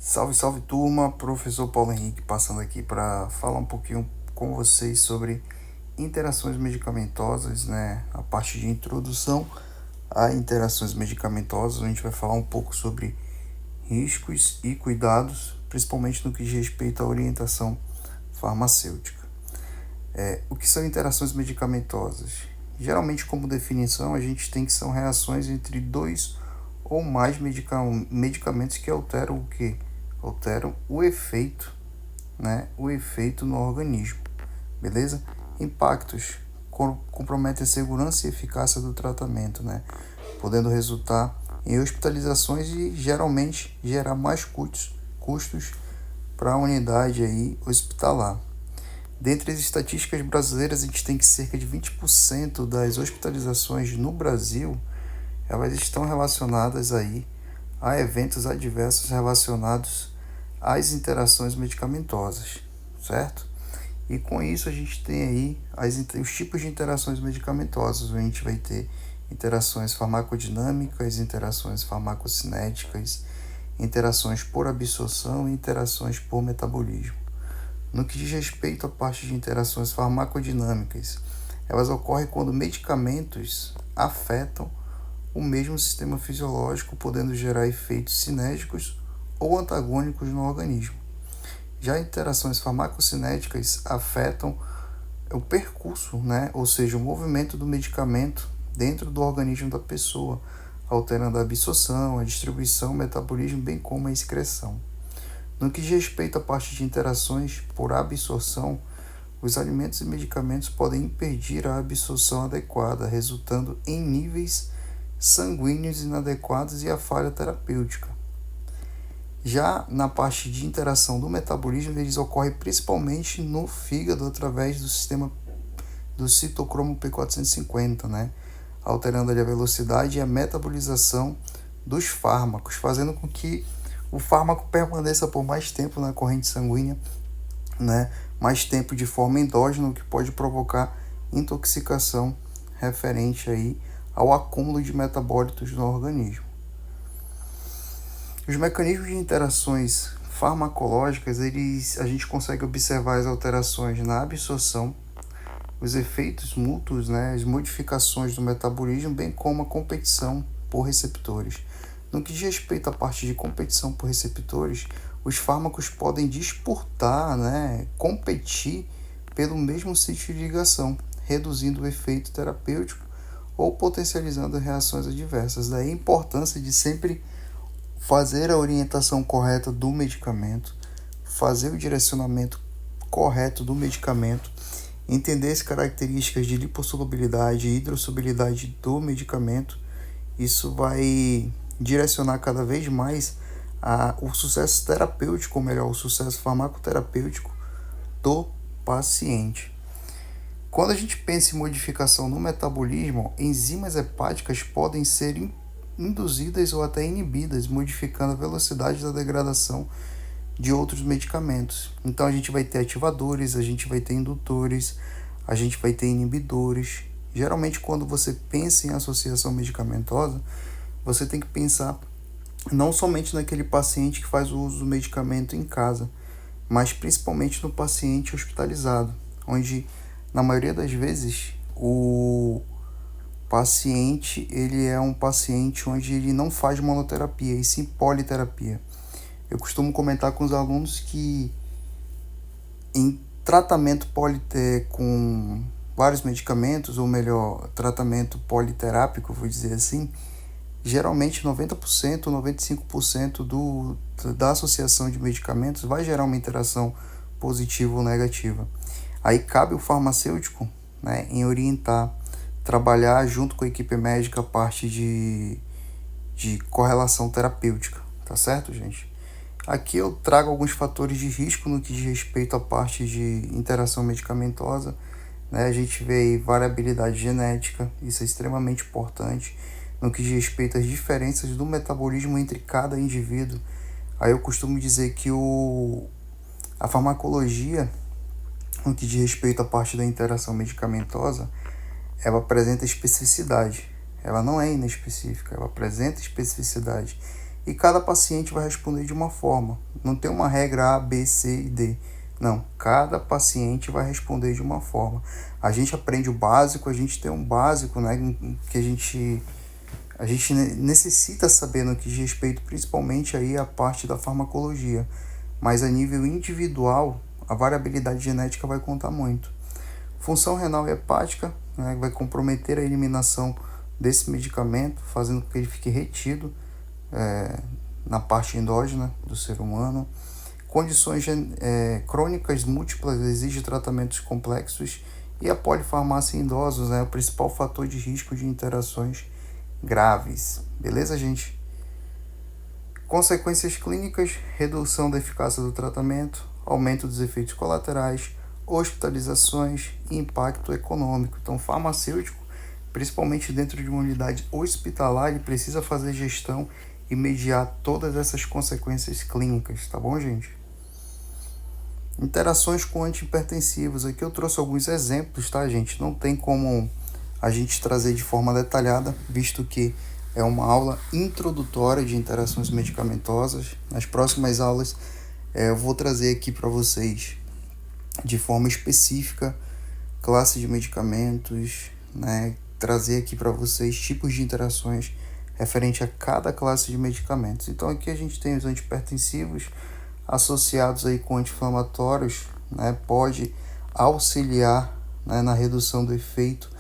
Salve, salve turma, professor Paulo Henrique passando aqui para falar um pouquinho com vocês sobre interações medicamentosas, né? A parte de introdução a interações medicamentosas, a gente vai falar um pouco sobre riscos e cuidados, principalmente no que diz respeito à orientação farmacêutica. O que são interações medicamentosas? Geralmente, como definição, a gente tem que são reações entre dois ou mais medicamentos que alteram o que? Alteram o efeito, né? O efeito no organismo, beleza? Impactos comprometem a segurança e eficácia do tratamento, né? Podendo resultar em hospitalizações e geralmente gerar mais custos para a unidade aí hospitalar. Dentre as estatísticas brasileiras, a gente tem que cerca de 20% das hospitalizações no Brasil, elas estão relacionadas aí a eventos adversos relacionados às interações medicamentosas, certo? E com isso a gente tem aí os tipos de interações medicamentosas. A gente vai ter interações farmacodinâmicas, interações farmacocinéticas, interações por absorção e interações por metabolismo. No que diz respeito à parte de interações farmacodinâmicas, elas ocorrem quando medicamentos afetam o mesmo sistema fisiológico, podendo gerar efeitos sinérgicos ou antagônicos no organismo. Já interações farmacocinéticas afetam o percurso, né? Ou seja, o movimento do medicamento dentro do organismo da pessoa, alterando a absorção, a distribuição, o metabolismo, bem como a excreção. No que diz respeito à parte de interações por absorção, os alimentos e medicamentos podem impedir a absorção adequada, resultando em níveis sanguíneos inadequados e a falha terapêutica. Já na parte de interação do metabolismo, eles ocorrem principalmente no fígado através do sistema do citocromo P450, né? Alterando a velocidade e a metabolização dos fármacos, fazendo com que o fármaco permaneça por mais tempo na corrente sanguínea, né? Mais tempo de forma endógena, o que pode provocar intoxicação referente aí ao acúmulo de metabólitos no organismo. Os mecanismos de interações farmacológicas, a gente consegue observar as alterações na absorção, os efeitos mútuos, né, as modificações do metabolismo, bem como a competição por receptores. No que diz respeito à parte de competição por receptores, os fármacos podem disputar, né, competir pelo mesmo sítio de ligação, reduzindo o efeito terapêutico ou potencializando reações adversas. Daí a importância de sempre fazer a orientação correta do medicamento, fazer o direcionamento correto do medicamento, entender as características de lipossolubilidade e hidrossolubilidade do medicamento. Isso vai direcionar cada vez mais o sucesso terapêutico, ou melhor, o sucesso farmacoterapêutico do paciente. Quando a gente pensa em modificação no metabolismo, enzimas hepáticas podem ser induzidas ou até inibidas, modificando a velocidade da degradação de outros medicamentos. Então a gente vai ter ativadores, a gente vai ter indutores, a gente vai ter inibidores. Geralmente quando você pensa em associação medicamentosa, você tem que pensar não somente naquele paciente que faz o uso do medicamento em casa, mas principalmente no paciente hospitalizado, onde na maioria das vezes o paciente ele é um paciente onde ele não faz monoterapia, e sim politerapia. Eu costumo comentar com os alunos que em tratamento com vários medicamentos, ou melhor, tratamento politerápico, vou dizer assim, geralmente 90%, 95% da associação de medicamentos vai gerar uma interação positiva ou negativa. Aí cabe o farmacêutico, né, em orientar, trabalhar junto com a equipe médica a parte de correlação terapêutica, tá certo, gente? Aqui eu trago alguns fatores de risco no que diz respeito à parte de interação medicamentosa, né? A gente vê aí variabilidade genética, isso é extremamente importante, no que diz respeito às diferenças do metabolismo entre cada indivíduo. Aí eu costumo dizer que a farmacologia, no que diz respeito à parte da interação medicamentosa, ela apresenta especificidade. Ela não é inespecífica, ela apresenta especificidade. e cada paciente vai responder de uma forma. Não tem uma regra A, B, C e D. Não, cada paciente vai responder de uma forma. A gente aprende o básico, a gente tem um básico, né, que a gente necessita saber no que diz respeito principalmente aí a parte da farmacologia, mas a nível individual, a variabilidade genética vai contar muito. Função renal e hepática, né, vai comprometer a eliminação desse medicamento, fazendo com que ele fique retido na parte endógena do ser humano. Condições crônicas múltiplas exigem tratamentos complexos e a polifarmácia em idosos é o principal fator de risco de interações graves. Beleza, gente? Consequências clínicas: redução da eficácia do tratamento, aumento dos efeitos colaterais, hospitalizações e impacto econômico. Então, o farmacêutico, principalmente dentro de uma unidade hospitalar, ele precisa fazer gestão e mediar todas essas consequências clínicas, tá bom, gente? Interações com antihipertensivos. Aqui eu trouxe alguns exemplos, tá, gente? Não tem como a gente trazer de forma detalhada, visto que é uma aula introdutória de interações medicamentosas. Nas próximas aulas eu vou trazer aqui para vocês de forma específica classe de medicamentos, né? Trazer aqui para vocês tipos de interações referente a cada classe de medicamentos. Então aqui a gente tem os antihipertensivos associados aí com anti-inflamatórios, né? Pode auxiliar, né, na redução do efeito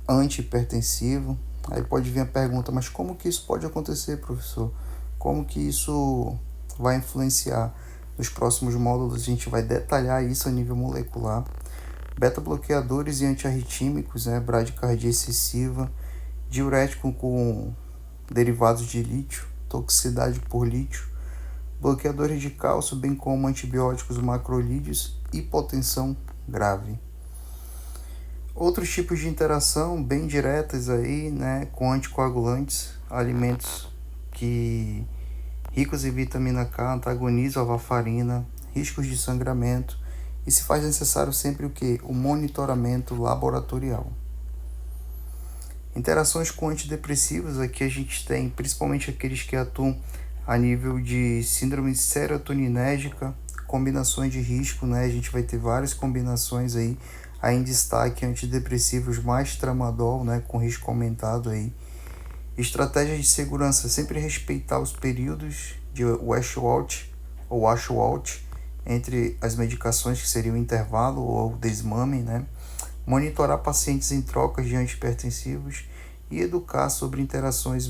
antihipertensivo. Aí pode vir a pergunta, mas como que isso pode acontecer, professor? Como que isso vai influenciar? Nos próximos módulos a gente vai detalhar isso a nível molecular. Beta-bloqueadores e antiarritmínicos, né? Bradicardia excessiva, diurético com derivados de lítio, toxicidade por lítio, bloqueadores de cálcio, bem como antibióticos macrolídeos, hipotensão grave. Outros tipos de interação bem diretas aí, né, com anticoagulantes, alimentos que ricos em vitamina K antagonizam a varfarina, riscos de sangramento, e se faz necessário sempre o que? O monitoramento laboratorial. Interações com antidepressivos, aqui a gente tem principalmente aqueles que atuam a nível de síndrome serotoninérgica, combinações de risco, né? A gente vai ter várias combinações aí em destaque, antidepressivos mais tramadol, né? Com risco aumentado aí. Estratégias de segurança, sempre respeitar os períodos de washout ou washout entre as medicações, que seria o intervalo ou o desmame, né? Monitorar pacientes em trocas de antihipertensivos e educar sobre interações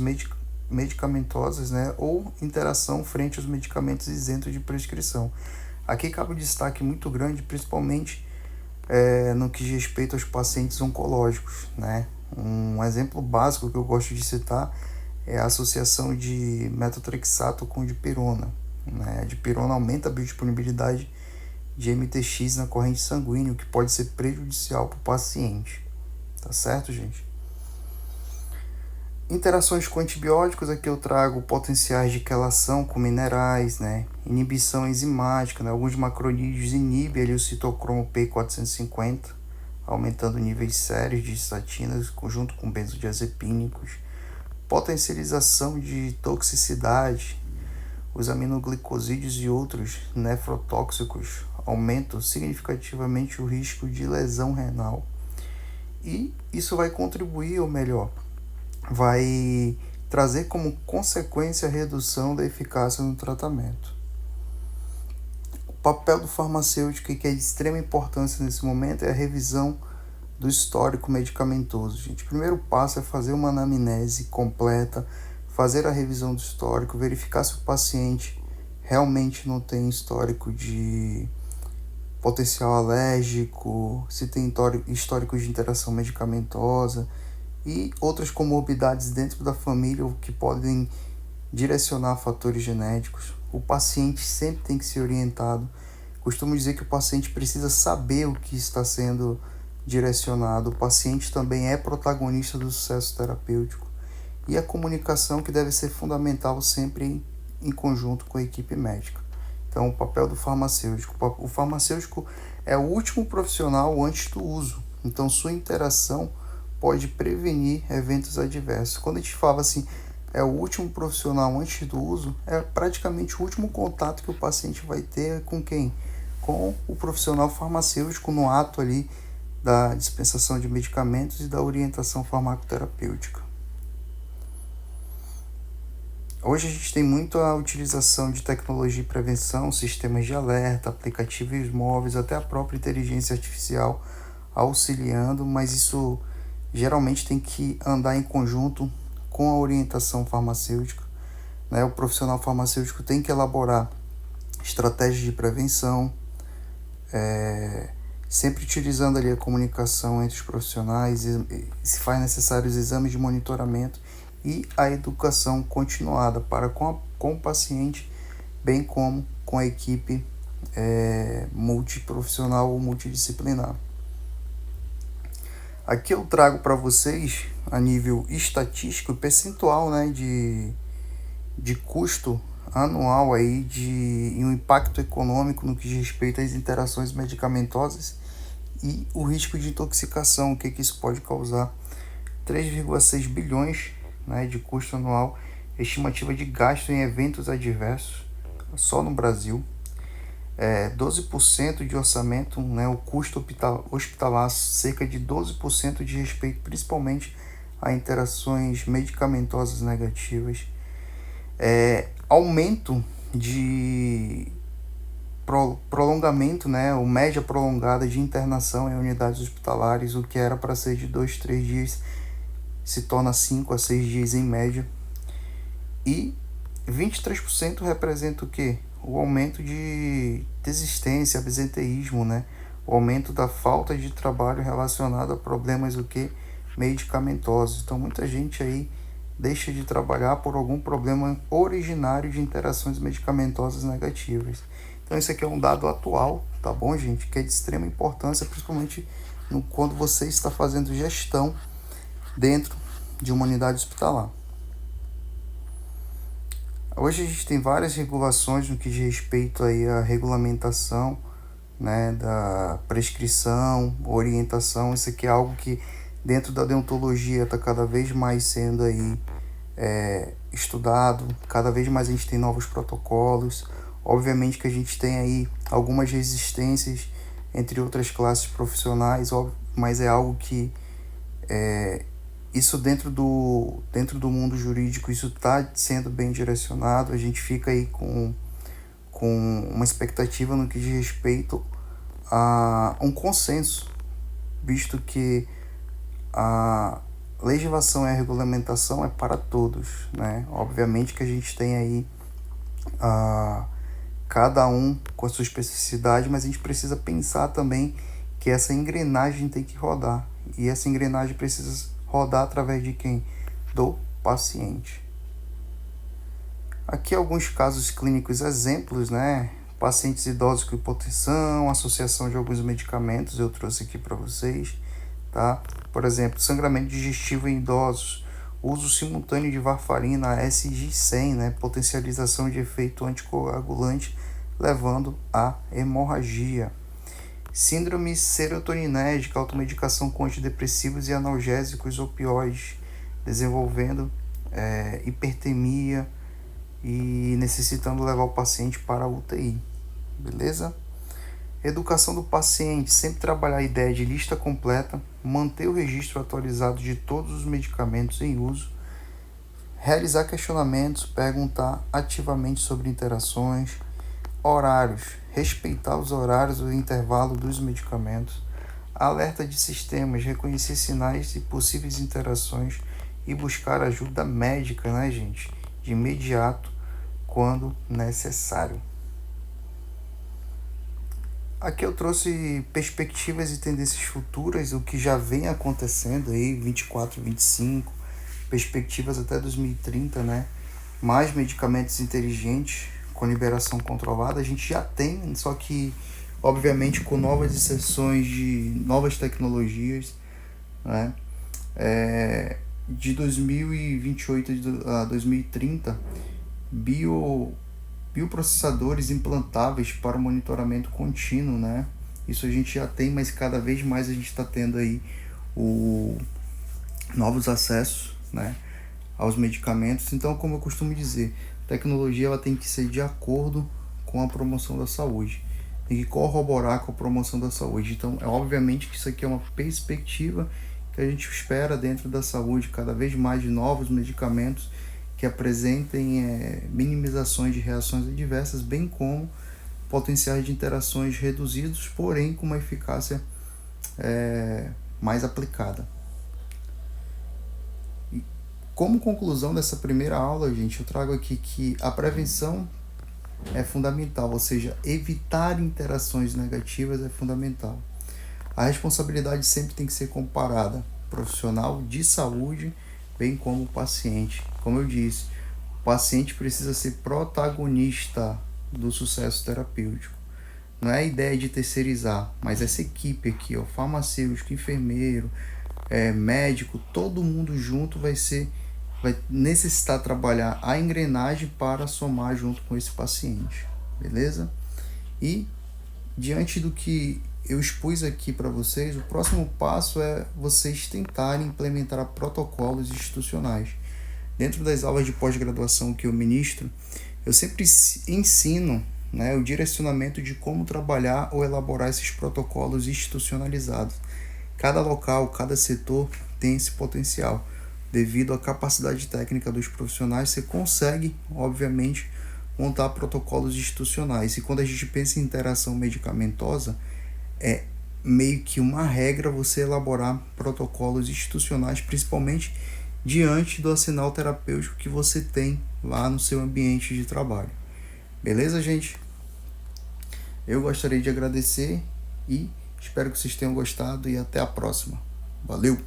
medicamentosas, né, ou interação frente aos medicamentos isentos de prescrição. Aqui cabe um destaque muito grande, principalmente no que diz respeito aos pacientes oncológicos, né? Um exemplo básico que eu gosto de citar é a associação de metotrexato com dipirona, né? A dipirona aumenta a biodisponibilidade de MTX na corrente sanguínea, o que pode ser prejudicial para o paciente. Tá certo, gente? Interações com antibióticos, aqui eu trago potenciais de quelação com minerais, né? Inibição enzimática, né? Alguns macrolídeos inibem ali o citocromo P450, aumentando níveis sérios de estatinas, junto com benzodiazepínicos. Potencialização de toxicidade, os aminoglicosídeos e outros nefrotóxicos aumentam significativamente o risco de lesão renal. E isso vai contribuir, ou melhor, vai trazer como consequência a redução da eficácia no tratamento. O papel do farmacêutico, que é de extrema importância nesse momento, é a revisão do histórico medicamentoso. Gente, o primeiro passo é fazer uma anamnese completa, fazer a revisão do histórico, verificar se o paciente realmente não tem histórico de potencial alérgico, se tem histórico de interação medicamentosa e outras comorbidades dentro da família que podem direcionar fatores genéticos. O paciente sempre tem que ser orientado. Costumo dizer que o paciente precisa saber o que está sendo direcionado. O paciente também é protagonista do sucesso terapêutico. E a comunicação, que deve ser fundamental sempre em conjunto com a equipe médica. Então, o papel do farmacêutico. O farmacêutico é o último profissional antes do uso. Então, sua interação pode prevenir eventos adversos. Quando a gente fala assim, é o último profissional antes do uso, é praticamente o último contato que o paciente vai ter com quem? Com o profissional farmacêutico no ato ali da dispensação de medicamentos e da orientação farmacoterapêutica. Hoje a gente tem muito a utilização de tecnologia de prevenção, sistemas de alerta, aplicativos móveis, até a própria inteligência artificial auxiliando, mas isso geralmente tem que andar em conjunto com a orientação farmacêutica, né? O profissional farmacêutico tem que elaborar estratégias de prevenção, sempre utilizando ali a comunicação entre os profissionais, e se faz necessário os exames de monitoramento e a educação continuada para com o paciente, bem como com a equipe multiprofissional ou multidisciplinar. Aqui eu trago para vocês, a nível estatístico, percentual, né, de custo anual aí e um impacto econômico no que diz respeito às interações medicamentosas e o risco de intoxicação, o que isso pode causar. 3,6 bilhões, né, de custo anual, estimativa de gasto em eventos adversos, só no Brasil. 12% de orçamento, né, o custo hospitalar, cerca de 12% de respeito principalmente a interações medicamentosas negativas. Aumento de prolongamento, né, ou média prolongada de internação em unidades hospitalares, o que era para ser de 2, 3 dias se torna 5 a 6 dias em média. E 23% representa o quê? O aumento de desistência, absenteísmo, né? O aumento da falta de trabalho relacionado a problemas medicamentosos. Então muita gente aí deixa de trabalhar por algum problema originário de interações medicamentosas negativas. Então isso aqui é um dado atual, tá bom, gente? Que é de extrema importância, principalmente quando você está fazendo gestão dentro de uma unidade hospitalar. Hoje a gente tem várias regulações no que diz respeito aí à regulamentação, né, da prescrição, orientação. Isso aqui é algo que dentro da deontologia está cada vez mais sendo aí estudado, cada vez mais a gente tem novos protocolos. Obviamente que a gente tem aí algumas resistências entre outras classes profissionais, mas é algo que isso dentro do mundo jurídico, isso está sendo bem direcionado. A gente fica aí com uma expectativa no que diz respeito a um consenso, visto que a legislação e a regulamentação é para todos, né? Obviamente que a gente tem aí cada um com a sua especificidade, mas a gente precisa pensar também que essa engrenagem tem que rodar, e essa engrenagem precisa rodar através de quem? Do paciente. Aqui alguns casos clínicos exemplos, né? Pacientes idosos com hipotensão, associação de alguns medicamentos, eu trouxe aqui para vocês, tá? Por exemplo, sangramento digestivo em idosos, uso simultâneo de varfarina, SG100, né? Potencialização de efeito anticoagulante, levando à hemorragia. Síndrome serotoninérgica, automedicação com antidepressivos e analgésicos opioides, desenvolvendo hipertemia e necessitando levar o paciente para a UTI. Beleza? Educação do paciente, sempre trabalhar a ideia de lista completa, manter o registro atualizado de todos os medicamentos em uso, realizar questionamentos, perguntar ativamente sobre interações, horários, respeitar os horários do intervalo dos medicamentos, alerta de sistemas, reconhecer sinais de possíveis interações e buscar ajuda médica, né, gente, de imediato, quando necessário. Aqui eu trouxe perspectivas e tendências futuras, o que já vem acontecendo aí, 24, 25, perspectivas até 2030, né? Mais medicamentos inteligentes com liberação controlada, a gente já tem, só que obviamente com novas inserções de novas tecnologias, né? De 2028 a 2030, bioprocessadores implantáveis para o monitoramento contínuo, né? Isso a gente já tem, mas cada vez mais a gente está tendo aí novos acessos, né, aos medicamentos. Então, como eu costumo dizer, a tecnologia ela tem que ser de acordo com a promoção da saúde, tem que corroborar com a promoção da saúde. Então, obviamente que isso aqui é uma perspectiva que a gente espera dentro da saúde, cada vez mais de novos medicamentos que apresentem minimizações de reações adversas, bem como potenciais de interações reduzidos, porém com uma eficácia mais aplicada. E como conclusão dessa primeira aula, gente, eu trago aqui que a prevenção é fundamental, ou seja, evitar interações negativas é fundamental. A responsabilidade sempre tem que ser comparada, profissional de saúde, bem como o paciente. Como eu disse, o paciente precisa ser protagonista do sucesso terapêutico. Não é a ideia de terceirizar, mas essa equipe aqui, ó, farmacêutico, enfermeiro, médico, todo mundo junto vai necessitar trabalhar a engrenagem para somar junto com esse paciente, beleza? E diante do que eu expus aqui para vocês, o próximo passo é vocês tentarem implementar protocolos institucionais. Dentro das aulas de pós-graduação que eu ministro, eu sempre ensino o direcionamento de como trabalhar ou elaborar esses protocolos institucionalizados. Cada local, cada setor tem esse potencial. Devido à capacidade técnica dos profissionais, você consegue, obviamente, montar protocolos institucionais. E quando a gente pensa em interação medicamentosa, é meio que uma regra você elaborar protocolos institucionais, principalmente diante do arsenal terapêutico que você tem lá no seu ambiente de trabalho. Beleza, gente? Eu gostaria de agradecer e espero que vocês tenham gostado e até a próxima. Valeu!